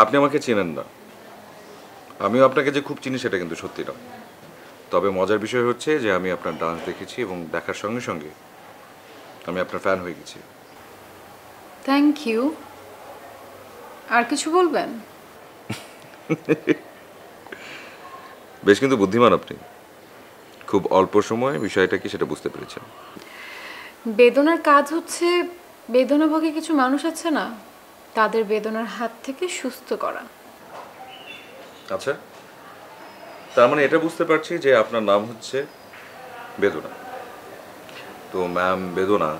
আপনি আমাকে চেনেন না, আমিও আপনাকে যে খুব চিনি সেটা কিন্তু সত্যি নয়। তবে মজার বিষয় হচ্ছে যে আমি আপনার ডান্স দেখেছি এবং দেখার সঙ্গে সঙ্গে আমি আপনার ফ্যান হয়ে গেছি। Thank you. আর কিছু বলবেন? বেশ কিন্তু বুদ্ধিমান আপনি, খুব অল্প সময়ে বিষয়টা কি সেটা বুঝতে পেরেছেন। বেদনার কাজ হচ্ছে বেদনাভোগী কিছু মানুষ আছে না, তাদের বেদনার হাত থেকে সুস্থ করা। আচ্ছা, তার মানে এটা বুঝতে পারছি যে আপনার নাম হচ্ছে বেদনা। তো ম্যাম বেদনা,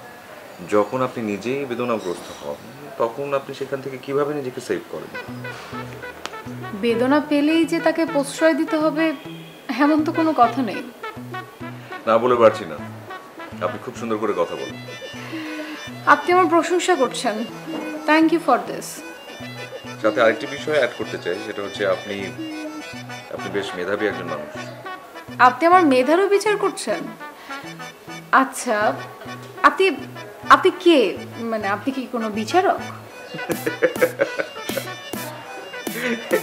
যখন আপনি নিজেই বেদনাগ্রস্ত হন তখন আপনি সেখান থেকে কিভাবে নিজেকে সেভ করেন? বেদনা পেলেই যে তাকে প্রশ্রয় দিতে হবে এমন তো কোনো কথা নেই। না বলে পারছি না, আপনি খুব সুন্দর করে কথা বলেন। আপনি আমার প্রশংসা করছেন, থ্যাংক ইউ ফর দিস। সাথে আরেকটি বিষয় অ্যাড করতে চাই, সেটা হচ্ছে আপনি বেশ মেধাবী একজন মানুষ। আপনি আমার মেধারও বিচার করছেন? আচ্ছা, আপনি আপনি কে, মানে আপনি কি কোনো বিচারক?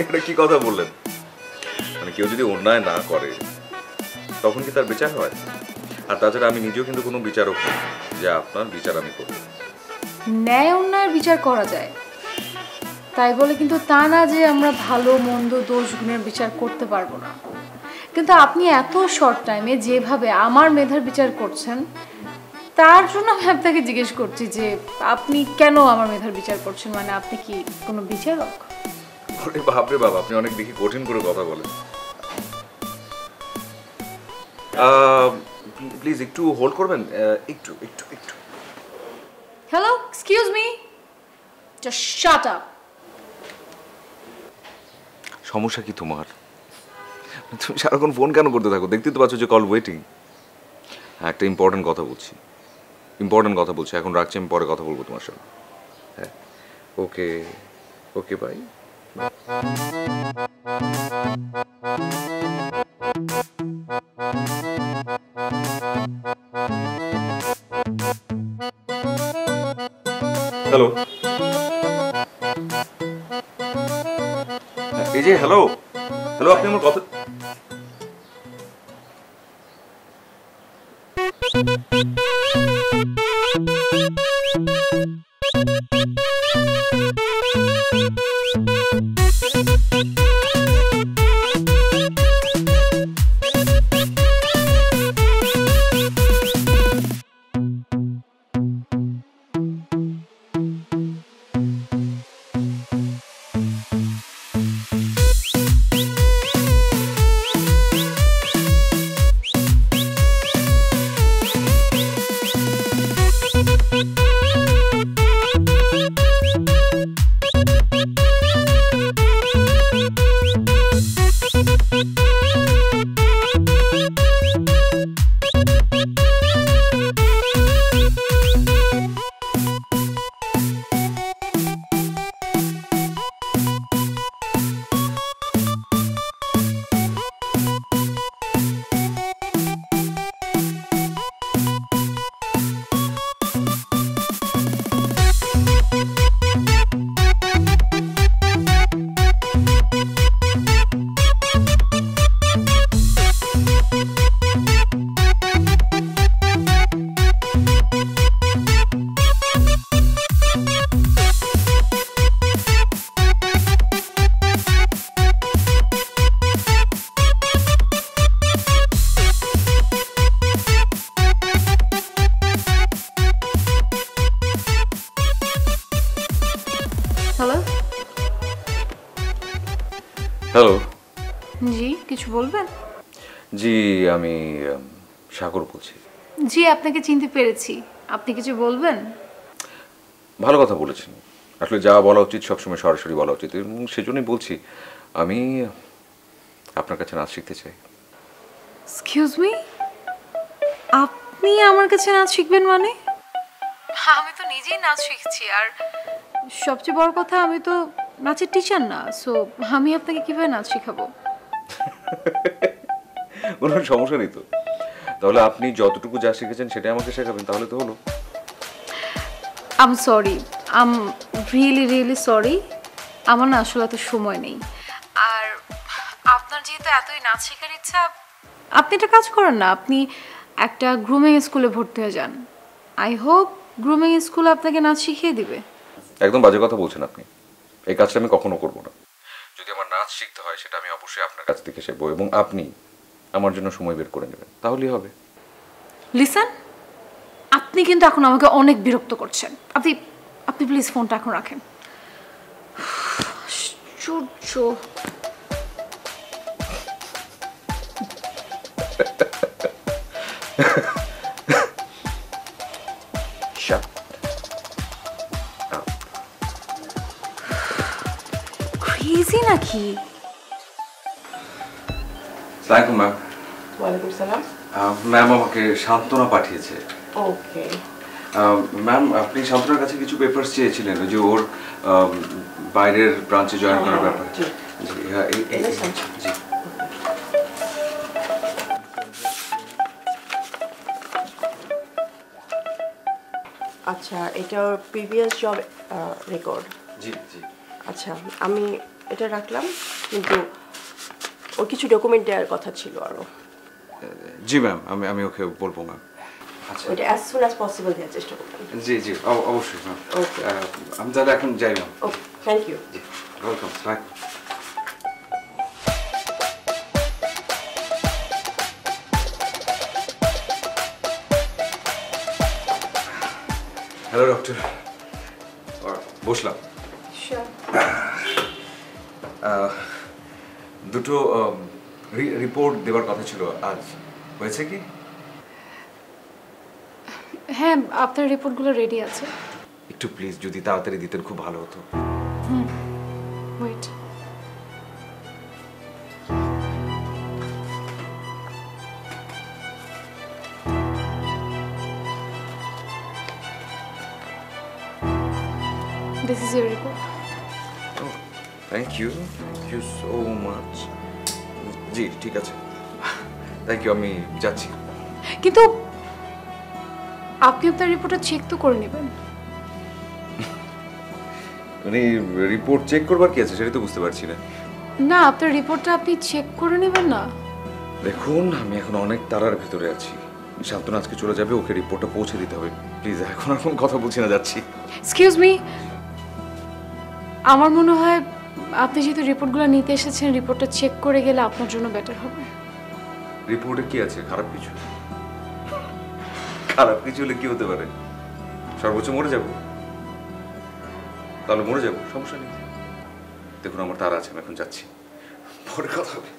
এটা কি কথা বললেন? মানে কেউ যদি অন্যায় না করে তখন কি তার বিচার হয়? আর তাছাড়া আমি নিজেও কিন্তু কোনো বিচারক নই যে আপনার বিচার আমি করব। ন্যায় অন্যায়ের বিচার করা যায়, তাই বলে কিন্তু তা না যে আমরা ভালো মন্দ দোষ গুণের বিচার করতে পারবো না। কিন্তু আপনি এত শর্ট টাইমে যেভাবে আমার মেধার বিচার করছেন, তার জন্য আমি আপনাকে জিজ্ঞেস করছি যে আপনি কেন আমার মেধার বিচার করছেন, মানে আপনি কি কোনো বিচারক? আরে বাপরে বাবা, আপনি অনেক দেখি কঠিন করে কথা বলেন। প্লিজ একটু হোল্ড করবেন, একটু একটু একটু। Hello, excuse me, just shut up. সমস্যা কি তোমার? তুমি সারাক্ষণ ফোন কেন করতে থাকো? দেখতে তো পাচ্ছ যে কল ওয়েটিং। একটা ইম্পর্টেন্ট কথা বলছি, এখন রাখছি, আমি পরে কথা বলবো তোমার সাথে। হ্যাঁ, ওকে ওকে বাই। হ্যালো, এই যে হ্যালো হ্যালো, আপনি আমার কথা হ্যালো। জি, কিছু বলবেন? জি, আমি সাগর বলছি। জি, আপনাকে চিনতে পেরেছি। আপনি কিছু বলবেন? ভালো কথা বলেছেন। আসলে যা বলা উচিত সবসময় সরাসরি বলা উচিত, এবং সেজন্যই বলছি আমি আপনার কাছে নাচ শিখতে চাই। এক্সকিউজ মি, আপনি আমার কাছে নাচ শিখবেন মানে? আমি তো নিজেই নাচ শিখছি, আর সবচেয়ে বড় কথা আমি তো নাচের টিচার না, সো আমি আপনাকে কিভাবে নাচ শেখাবো? কোনো সমস্যা নেই তো। তাহলে আপনি যতটুকু যা শিখেছেন সেটাই আমাকে শেখাবেন, তাহলে তো হলো। আম সরি, আম রিয়েলি সরি। আমার না আসলে এত সময় নেই। আর আপনার যেহেতু এতই নাচ শেখার ইচ্ছা, আপনি একটা কাজ করেন না, আপনি একটা গ্রুমিং স্কুলে ভর্তি হয়ে যান। আই হোপ গ্রুমিং স্কুল আপনাকে নাচ শিখিয়ে দিবে। একদম বাজে কথা বলছেন আপনি। এই কাজটা আমি কখনো করব না। যদি আমার নাচ শিখতে হয় সেটা আমি অবশ্যই আপনার কাছ থেকে শিখবো, এবং আপনি আমার জন্য সময় বের করে নেবেন, তাহলেই হবে। লিসেন, আপনি কিন্তু এখন আমাকে অনেক বিরক্ত করছেন। আপনি আপনি প্লিজ ফোনটা এখন রাখেন। আশ্চর্য। Shut ক্রেজি নাকি? সালাম ম্যাম। ওয়ালাইকুম সালাম। ম্যাম আমাকে সান্ত্বনা পাঠিয়েছে। ওকে, ম্যাম, আপনি সান্ত্বনার কাছে কিছু পেপারস চেয়েছিলেন, ওই যে ওর বাইরের ব্রাঞ্চে জয়েন করার ব্যাপারে। জি। জি, হ্যাঁ, এনেছেন? জি। আচ্ছা, এটা ওর প্রিভিয়াস জব রেকর্ড। জি জি। আচ্ছা, আমি এটা রাখলাম, কিন্তু ওর কিছু ডকুমেন্ট দেওয়ার কথা ছিল আরও। জি ম্যাম, আমি ওকে বলবো ম্যাম। আচ্ছা। ওইটা অ্যাজ সুন অ্যাজ পসিবল দেওয়ার চেষ্টা করবেন। জি জি, অবশ্যই ম্যাম। ওকে। আমি তাহলে এখন যাই ম্যাম। Okay, thank you. জি, ওয়েলকাম। বাই। Hello doctor. বসলাম। দুটো রিপোর্ট দেওয়ার কথা ছিল আজ, হয়েছে কি? হ্যাঁ, আপনার রিপোর্টগুলো রেডি আছে। একটু প্লিজ যদি তাড়াতাড়ি দিতেন খুব ভালো হতো। Wait. This is your report. Thank you so much. জি ঠিক আছে, থ্যাংক ইউ, আমি যাচ্ছি। কিন্তু আপনি আপনার রিপোর্টটা চেক তো করে নেবেন। মানে রিপোর্ট চেক করবার কি আছে সেটা তো বুঝতে পারছি না। না, আপনার রিপোর্টটা আপনি চেক করে নেবেন না? দেখুন, আমি এখন অনেক তাড়ার ভিতরে আছি। শান্তনু আজকে চলে যাবে, ওকে রিপোর্টটা পৌঁছে দিতে হবে। প্লিজ এখন আর কোনো কথা বলছি না, যাচ্ছি। এক্সকিউজ মি, আমার মনে হয় আপনি যেহেতু রিপোর্টগুলো নিতে এসেছেন, রিপোর্টটা চেক করে গেলে আপনার জন্য বেটার হবে। রিপোর্টে কি আছে? খারাপ কিছু? খারাপ কিছু হলে কি হতে পারে? সর্বোচ্চ মরে যাব। তাহলে মরে যাব, সমস্যা নেই। দেখুন আমার তাড়া আছে, আমি এখন যাচ্ছি, পরে কথা হবে।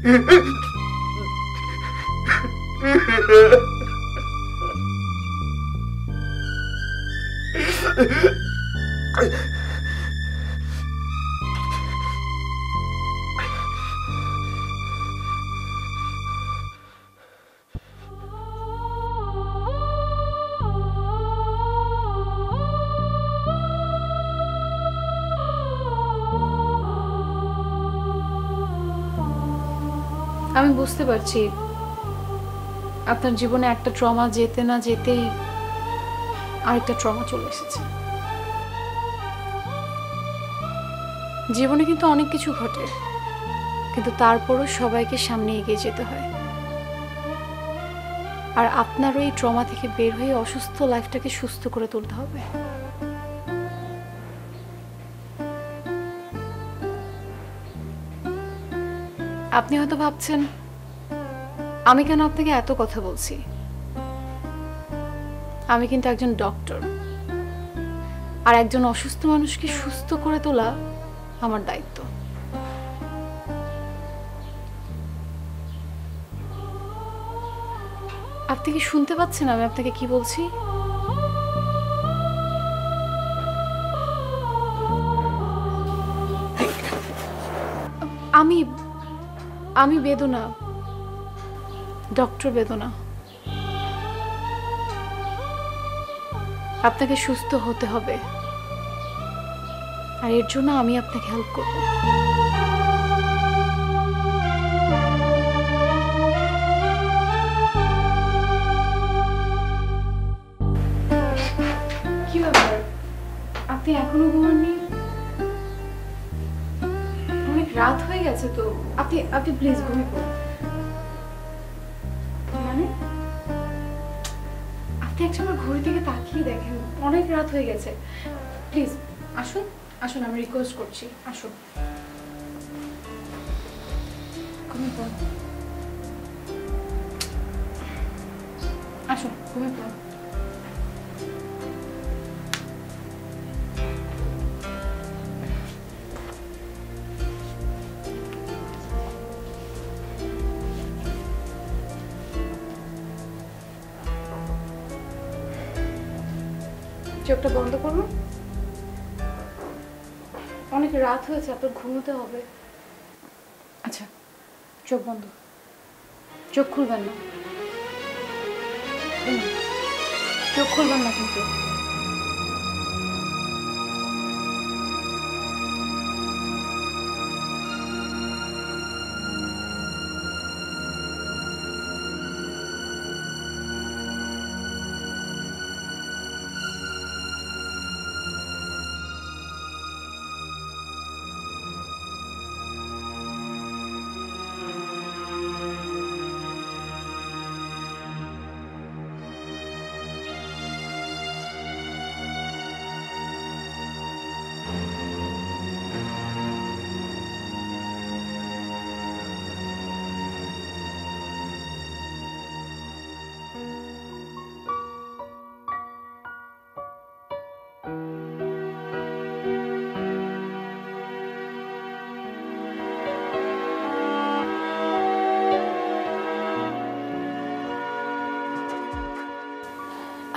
আমি বুঝতে পারছি আপনার জীবনে একটা ট্রমা যেতে না যেতেই আরেকটা ট্রমা চলে এসেছে। জীবনে কিন্তু অনেক কিছু ঘটে, কিন্তু তারপরও সবাইকে সামনে এগিয়ে যেতে হয়। আর আপনারও এই ট্রমা থেকে বের হয়ে অসুস্থ লাইফটাকে সুস্থ করে তুলতে হবে। আপনি হয়তো ভাবছেন আমি কেন আপনাকে এত কথা বলছি। আমি কিন্তু একজন ডক্টর, আর একজন অসুস্থ মানুষকে সুস্থ করে তোলা আমার দায়িত্ব। আপনি কি শুনতে পাচ্ছেন আমি আপনাকে কি বলছি? আমি আমি বেদনা, ডক্টর বেদনা। আপনাকে সুস্থ হতে হবে, আর এর জন্য আমি আপনাকে হেল্প করব। কি ব্যাপার, আপনি এখনো ঘুমাননি? অনেক রাত হয়ে গেছে তো। আপনি আপনি প্লিজ ঘুমিয়ে পড়ুন। মানে আপনি একবার ঘড়ির দিকে তাকিয়ে দেখেন, অনেক রাত হয়ে গেছে। প্লিজ আসুন আসুন, আমি রিকোয়েস্ট করছি, আসুন ঘুমিয়ে পড়ুন। আসুন ঘুমিয়ে পড়ুন। চোখটা বন্ধ করুন। অনেক রাত হয়েছে, আপনার ঘুমোতে হবে। আচ্ছা চোখ বন্ধ, চোখ খুলবেন না, চোখ খুলবেন না কিন্তু।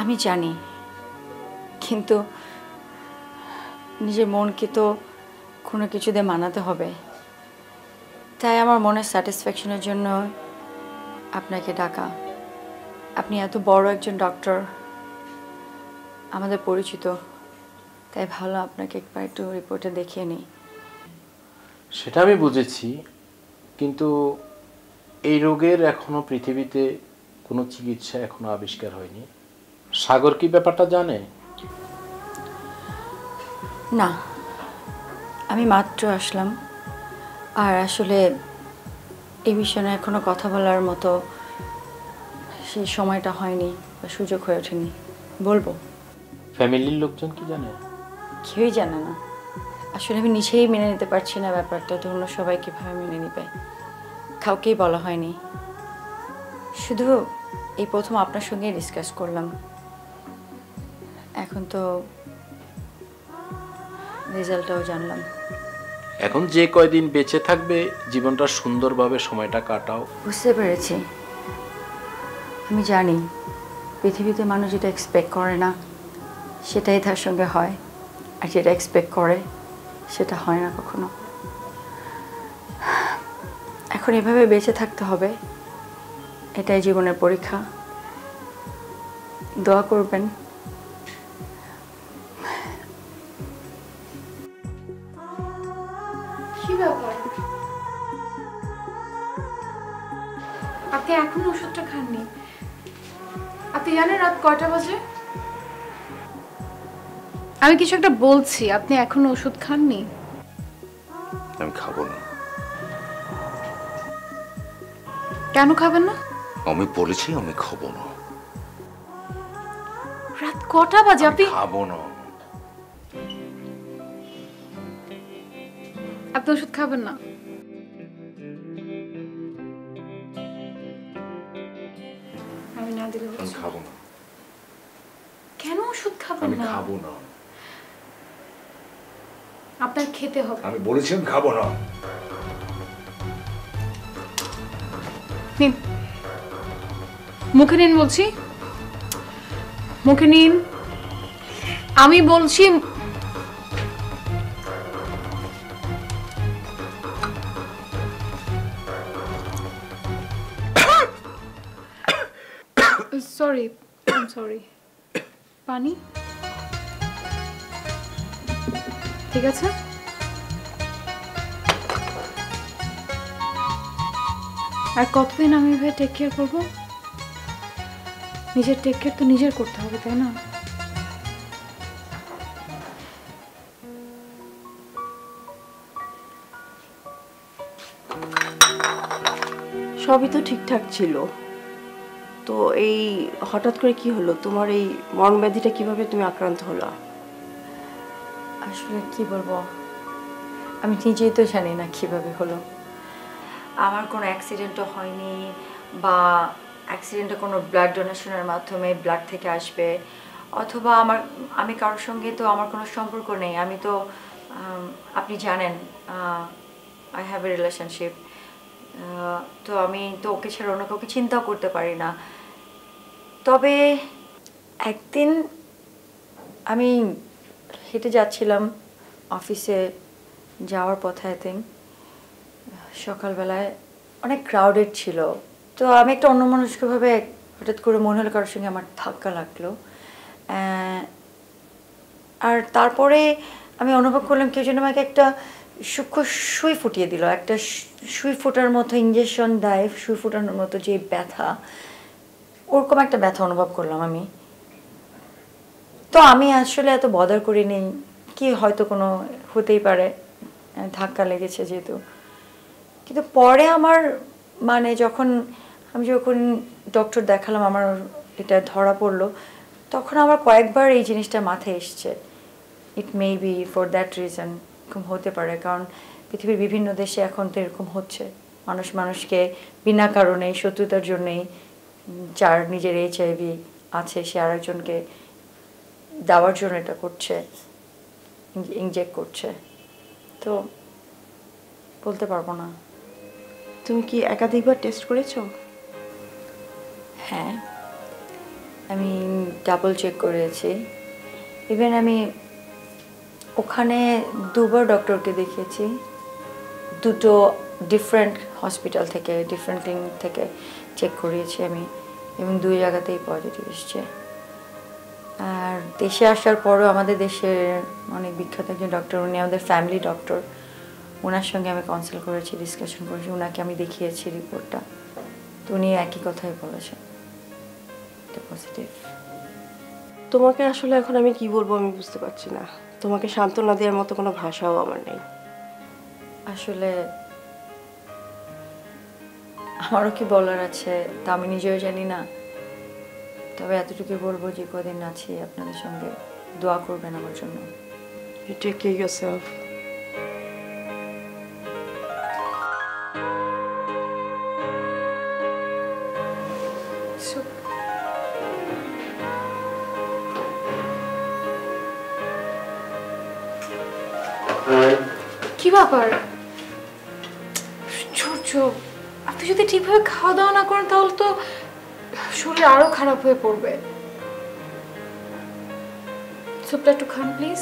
আমি জানি, কিন্তু নিজের মনকে তো কোনো কিছু দিয়ে মানাতে হবে। তাই আমার মনের স্যাটিসফ্যাকশনের জন্য আপনাকে ডাকা। আপনি এত বড় একজন ডক্টর, আমাদের পরিচিত, তাই ভালো আপনাকে একবার একটু রিপোর্টে দেখিয়ে নিই। সেটা আমি বুঝেছি, কিন্তু এই রোগের এখনো পৃথিবীতে কোনো চিকিৎসা এখনো আবিষ্কার হয়নি। সাগর কি ব্যাপারটা জানে? না, আমি মাত্র আসলাম, আর আসলে এই বিষয়ে এখনো কথা বলার মতো সেই সময়টা হয়নি বা সুযোগ হয়ে ওঠেনি। বলবো। ফ্যামিলির লোকজন কি জানে? কেউই জানে না। আসলে আমি নিজেই মেনে নিতে পারছি না ব্যাপারটা, তো অন্য সবাই কীভাবে মেনে নিবে, কাউকেই বলা হয়নি। শুধু এই প্রথম আপনার সঙ্গে ডিসকাস করলাম। এখন তো রেজাল্টটাও জানলাম। এখন যে কয়দিন বেঁচে থাকবে জীবনটা সুন্দরভাবে সময়টা কাটাও। বুঝতে পেরেছি। আমি জানি পৃথিবীতে মানুষ যেটা এক্সপেক্ট করে না সেটাই তার সঙ্গে হয়, আর যেটা এক্সপেক্ট করে সেটা হয় না কখনো। এখন এভাবে বেঁচে থাকতে হবে, এটাই জীবনের পরীক্ষা। দোয়া করবেন। কি ব্যাপার, আপনি এখনো ওষুধটা খাননি? আপনি জানেন রাত কয়টা বাজে? আমি কিছু একটা বলছি, আপনি এখনো ওষুধ খাননি? আমি খাবো না। কেন খাবেন না? আমি বলেছি আমি খাবো না। রাত কটা বাজে? আপনি খাবো না। আপনি ওষুধ খাবেন না? আমি না দিলে আমি খাবো না। কেন ওষুধ খাবেন আমি না? খাবো না। আপনার খেতে হবে। আমি বলেছি আমি খাবো না। নিন, মুখে নিন বলছি, মুখে নিন। আমি বলছি সরি, আই এম সরি। পানি ঠিক আছে? আর কতদিন আমি ভাই টেক কেয়ার করবো? নিজের টেক কেয়ার তো নিজের করতে হবে, তাই না? সবই তো ঠিকঠাক ছিল, তো এই হঠাৎ করে কি হলো? তোমার এই মর্মব্যাধিটা কিভাবে তুমি আক্রান্ত হলো? আসলে কি বলবো, আমি নিজেই তো জানি না কিভাবে হলো। আমার কোনো অ্যাক্সিডেন্টও হয়নি, বা অ্যাক্সিডেন্টে কোনো ব্লাড ডোনেশনের মাধ্যমে ব্লাড থেকে আসবে, অথবা আমি কারোর সঙ্গে তো আমার কোনো সম্পর্ক নেই। আমি তো আপনি জানেন আই হ্যাভ এ রিলেশনশিপ, তো আমি তো ওকে ছাড়া অন্য কাউকে চিন্তাও করতে পারি না। তবে একদিন আমি হেঁটে যাচ্ছিলাম অফিসে যাওয়ার পথে, আই থিঙ্ক সকালবেলায় অনেক ক্রাউডেড ছিল, তো আমি একটা অন্যমনস্কভাবে হঠাৎ করে মনে হলো কারোর সঙ্গে আমার ধাক্কা লাগলো। আর তারপরে আমি অনুভব করলাম কেউ যেন আমাকে একটা সূক্ষ্ম সুই ফুটিয়ে দিল, একটা সুই ফোটার মতো ইঞ্জেকশন দেয়, সুই ফোটানোর মতো যে ব্যথা, ওরকম একটা ব্যথা অনুভব করলাম আমি। তো আমি আসলে এত বদার করিনি, কি হয়তো কোনো হতেই পারে, ধাক্কা লেগেছে যেহেতু। কিন্তু পরে আমার যখন ডক্টর দেখালাম, আমার এটা ধরা পড়লো, তখন আমার কয়েকবার এই জিনিসটা মাথায় এসছে। It may be for that reason, এরকম হতে পারে, কারণ পৃথিবীর বিভিন্ন দেশে এখন তো এরকম হচ্ছে। মানুষকে বিনা কারণে শত্রুতার জন্যেই, যার নিজের HIV আছে সে আরেকজনকে দেওয়ার জন্য এটা করছে, ইনজেক্ট করছে। তো বলতে পারবো না। তুমি কি একাধিকবার টেস্ট করেছো? হ্যাঁ, আমি ডাবল চেক করেছি। ইভেন আমি ওখানে দুবার ডক্টরকে দেখিয়েছি, দুটো ডিফারেন্ট হসপিটাল থেকে, ডিফারেন্ট ক্লিনিক থেকে চেক করিয়েছি আমি, এবং দুই জায়গাতেই পজিটিভ এসছে। আর দেশে আসার পরও আমাদের দেশের অনেক বিখ্যাত একজন ডক্টর, উনি আমাদের ফ্যামিলি ডক্টর, ওনার সঙ্গে আমি কনসাল্ট করেছি, ডিসকাশন করেছি, ওনাকে আমি দেখিয়েছি রিপোর্টটা, তো উনি একই কথাই বলেছেন, এটা পজিটিভ। তোমাকে আসলে এখন আমি কি বলবো আমি বুঝতে পারছি না। তোমাকে সান্ত্বনা দেওয়ার মতো কোনো ভাষাও আমার নেই। আসলে আমারও কি বলার আছে তা আমি নিজেও জানি না, তবে এতটুকু বলবো যে কদিন আছি আপনাদের সঙ্গে দোয়া করবেন আমার জন্য। You take care of yourself. কি কি ব্যাপার? আশ্চর্য, আপনি যদি ঠিকভাবে খাওয়া দাওয়া না করেন তাহলে তো শরীর আরো খারাপ হয়ে পড়বে। স্যুপটা একটু খান প্লিজ।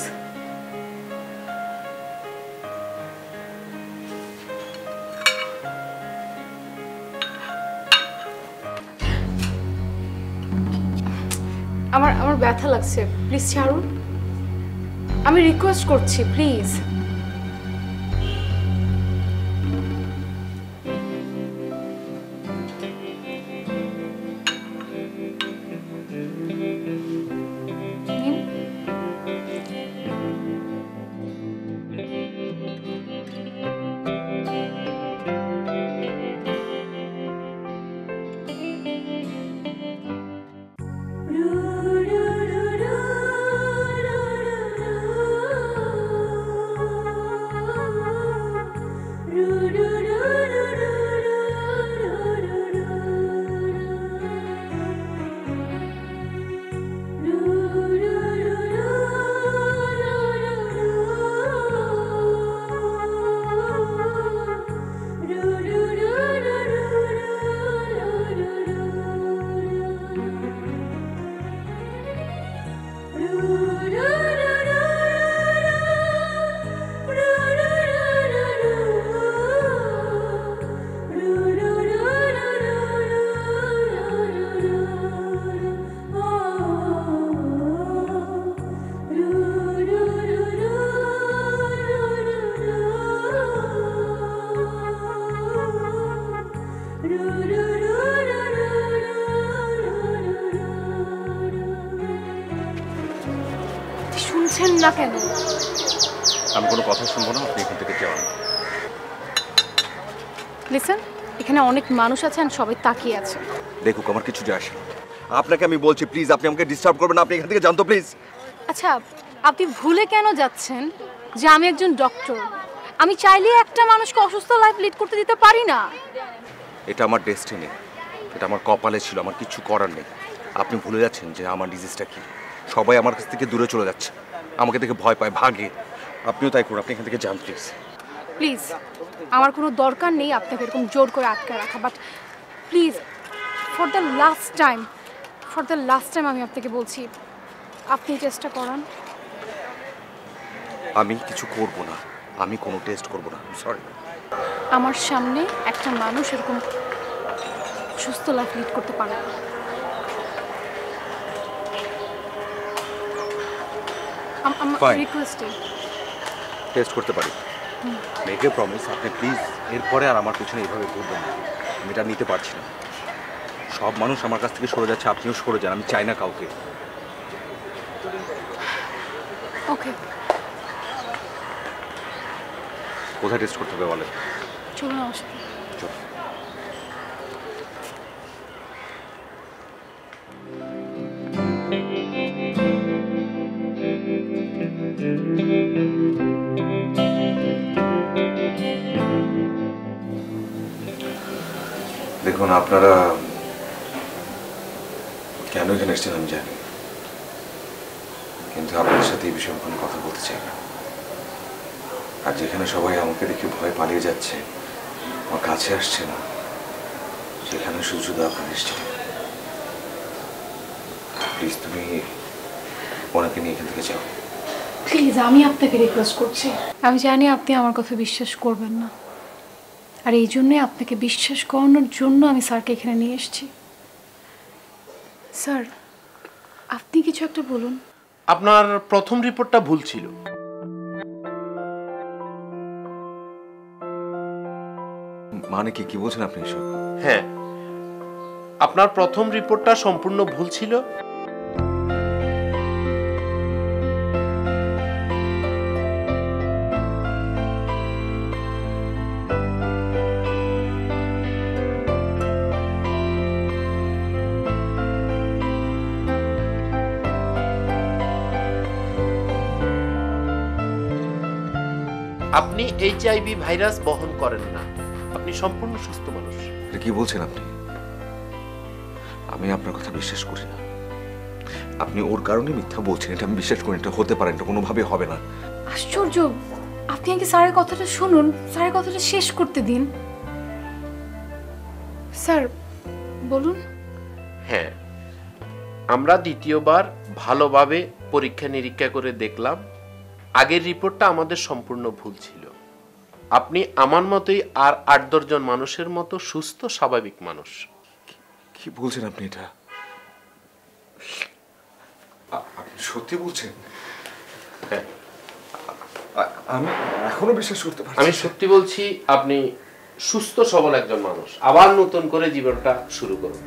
আমার আমার ব্যথা লাগছে, প্লিজ ছাড়ুন। আমি রিকোয়েস্ট করছি, প্লিজ। শুনছেন না কেন? আমি কোনো কথা শুনবো না, আপনি এখান থেকে যান। লিসেন, এখানে অনেক মানুষ আছেন, সবাই তাকিয়ে আছে। দেখুক, আমার কিছু যায় আসে না। আপনাকে আমি বলছি, প্লিজ আপনি আমাকে ডিস্টার্ব করবেন না, আপনি এখান থেকে যান তো প্লিজ। আচ্ছা, আপনি ভুলে কেন যাচ্ছেন যে আমি একজন ডক্টর? আমি চাইলে একটা মানুষকে অসুস্থ লাইফ লিড করতে দিতে পারি না। এটা আমার ডেস্টিনি, এটা আমার কপালে ছিল, আমার কিছু করার নেই। আপনি ভুলে যাচ্ছেন যে আমার ডিজিজটা কি। সবাই আমার কাছ থেকে দূরে চলে যাচ্ছে, আমাকে দেখে ভয় পায়, ভাগে। আপনিও তাই করুন, আপনি এখান থেকে যান প্লিজ। প্লিজ, আমার কোনো দরকার নেই আপনাকে এরকম জোর করে আটকে রাখা, but please for the last time আমি আপনাকে বলছি, আপনি চেষ্টা করান। আমি কিছু করব না, আমি কোনো টেস্ট করব না, সরি। আমার সামনে একটা মানুষ এরকম সুস্থ লাইফ লিড করতে পারে না। রিকোয়েস্টিং টেস্ট করতে পারি, মেকে প্রমিস। আপনি প্লিজ এরপরে আর আমার পিছনে এইভাবে ঘুরবেন না, আমি এটা নিতে পারছি না। সব মানুষ আমার কাছ থেকে সরে যাচ্ছে, আপনিও সরে যান, আমি চাই না কাউকে। ওকে, কোথায় টেস্ট করতে হবে বলেন? চলুন আমার সাথে। চলুন। দেখুন, আপনারা কেন এখানে এসেছেন আমি জানি, কিন্তু আপনাদের সাথে এই বিষয়ে কোনো কথা বলতে চাই না। আর যেখানে সবাই আমাকে দেখে ভয় পালিয়ে যাচ্ছে, আমার কাছে আসছে না, সেখানে শুধু শুধু আপনার এসছেন। প্লিজ তুমি ওনাকে নিয়ে এখান থেকে যাও। প্লিজ, আমি আপনাকে রিকোয়েস্ট করছি। আমি জানি আপনি আমার কথা বিশ্বাস করবেন না, আর এই জন্যই আপনাকে বিশ্বাস করানোর জন্য আমি স্যারকে এখানে নিয়ে এসেছি। স্যার, আপনি কিছু একটা বলুন। আপনার প্রথম রিপোর্টটা ভুল ছিল। মানে কি বলছেন আপনি এসব? হ্যাঁ, আপনার প্রথম রিপোর্টটা সম্পূর্ণ ভুল ছিল। আপনি HIV ভাইরাস বহন করেন না, আপনি সম্পূর্ণ সুস্থ মানুষ। এটা কি বলছেন আপনি? আমি আপনার কথা বিশ্বাস করি না। আপনি ওর কারণে মিথ্যা বলছেন, এটা আমি বিশ্বাস করি না। এটা হতে পারে না, এটা কোনোভাবে হবে না। আশ্চর্য, আপনি আগে স্যারের কথাটা শুনুন, স্যারের কথাটা শেষ করতে দিন। স্যার বলুন। হ্যাঁ, আমরা দ্বিতীয়বার ভালোভাবে পরীক্ষা নিরীক্ষা করে দেখলাম আগের রিপোর্টটা আমাদের সম্পূর্ণ ভুল ছিল। আপনি আমার মতোই আর ৮-১০ জন মানুষের মতো সুস্থ স্বাভাবিক মানুষ। কি বলছেন আপনি? এটা আপনি সত্যি বলছেন? হ্যাঁ, আমি এখনো বিশ্বাস করতে পারছি। আমি সত্যি বলছি, আপনি সুস্থ সবল একজন মানুষ। আবার নতুন করে জীবনটা শুরু করুন।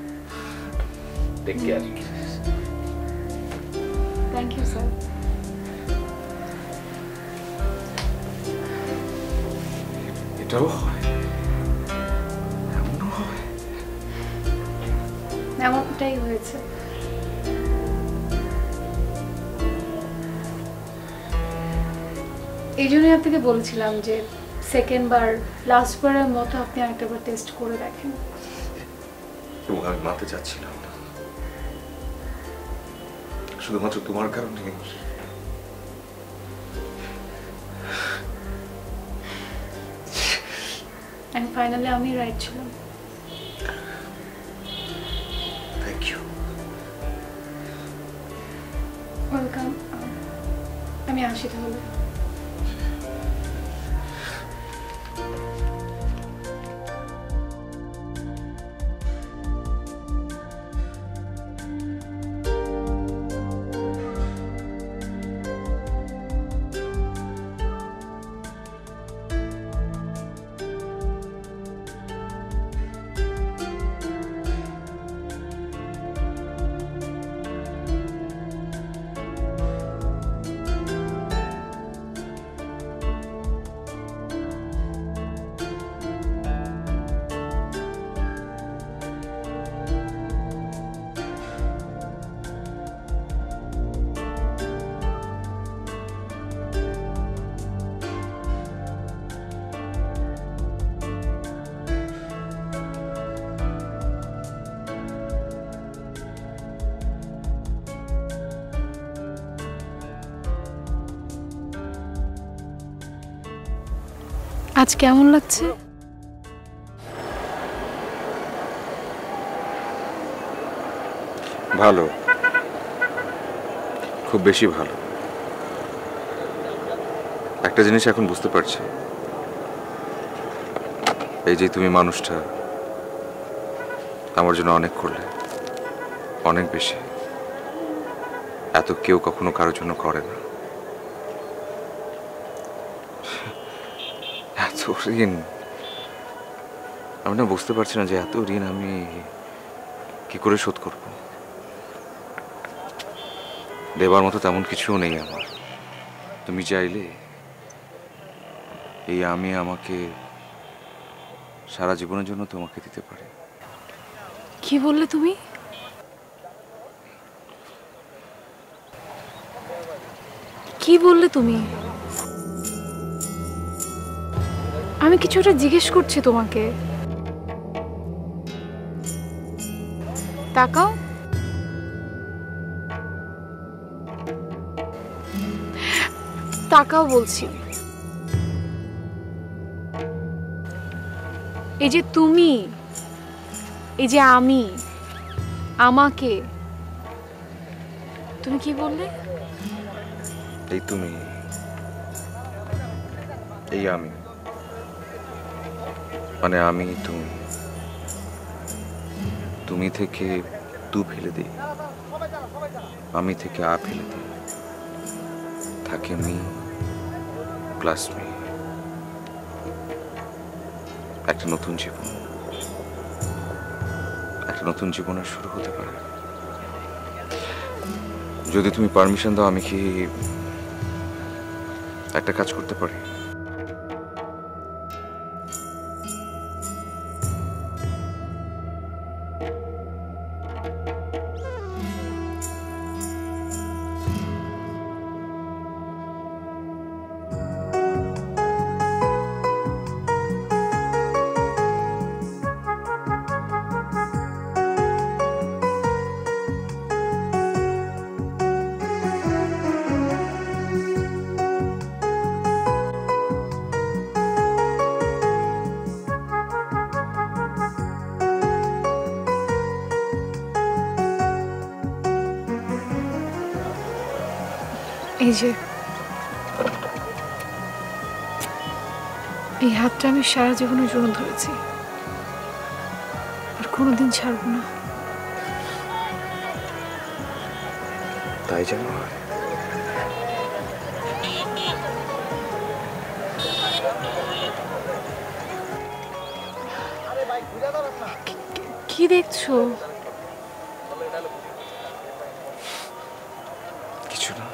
Take care. Thank you sir. এটাও হয়, এমনও হয়। এমনটাই হয়েছে। এই জন্যই আপনাকে বলেছিলাম যে সেকেন্ড বার, লাস্ট বারের মতো আপনি আরেকটাবার টেস্ট করে দেখেন। এবং আমি মানতে চাচ্ছিলাম না, শুধুমাত্র তোমার কারণে। এন্ড ফাইনালি আমি রাইট ছিলাম। Thank you. ওয়েলকাম। আমি আসি তাহলে। আজ কেমন লাগছে? ভালো, খুব বেশি ভালো। একটা জিনিস এখন বুঝতে পারছি, এই যে তুমি মানুষটা আমার জন্য অনেক করলে, অনেক বেশি। এত কেউ কখনো কারোর জন্য করে না। এত ঋণ, আমি না বুঝতে পারছি না যে এত ঋণ আমি কি করে শোধ করব। দেবার মতো তেমন কিছুও নেই আমার। তুমি চাইলে এই আমি আমাকে সারা জীবনের জন্য তোমাকে দিতে পারি। কি বললে তুমি? কি বললে তুমি? আমি কিছুটা জিজ্ঞেস করছি তোমাকে। তাকাও। তাকাও বলছি। এই যে তুমি, এই যে আমি, আমাকে তুমি কি বললে? এই তুমি, এই আমি, মানে আমি তুমি। তুমি থেকে তু ফেলে দিই, আমি থেকে আ ফেলে দিই, থাকে মি প্লাস মি। একটা নতুন জীবন, একটা নতুন জীবনের শুরু হতে পারে। যদি তুমি পারমিশন দাও, আমি কি একটা কাজ করতে পারি? এই যে এই হাতটা আমি সারা জীবনের জন্য ধরেছি, আর কোনোদিন ছাড়বো না। তাই যেন হয়। কি দেখছো? কিছু না।